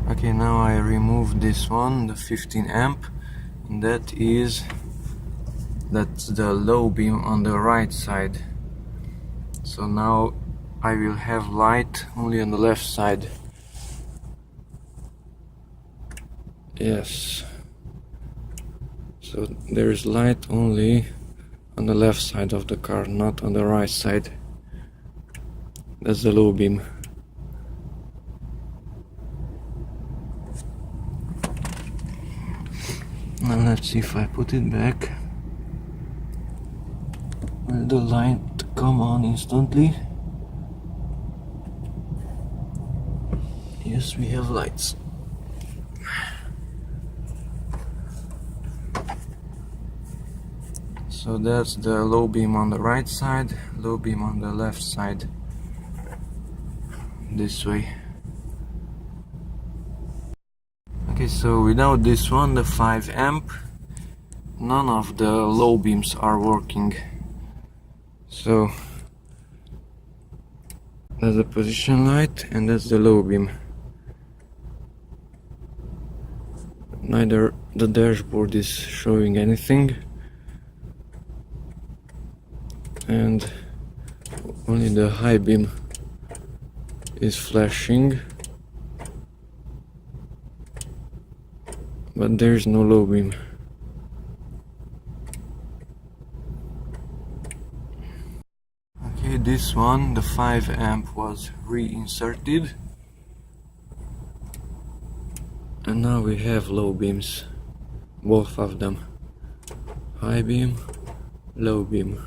Okay, now I removed this one, the 15 amp, and that's the low beam on the right side. So now I will have light only on the left side. Yes. So there is light only on the left side of the car, not on the right side. That's the low beam. Now let's see if I put it back. Will the light come on instantly? Yes, we have lights. So that's the low beam on the right side, low beam on the left side. This way. Okay, so without this one, the 5 amp, none of the low beams are working. So that's the position light and that's the low beam. Neither the dashboard is showing anything, and only the high beam is flashing, but there is no low beam. Okay, this one, the 5 amp was reinserted, and now we have low beams, both of them, high beam, low beam.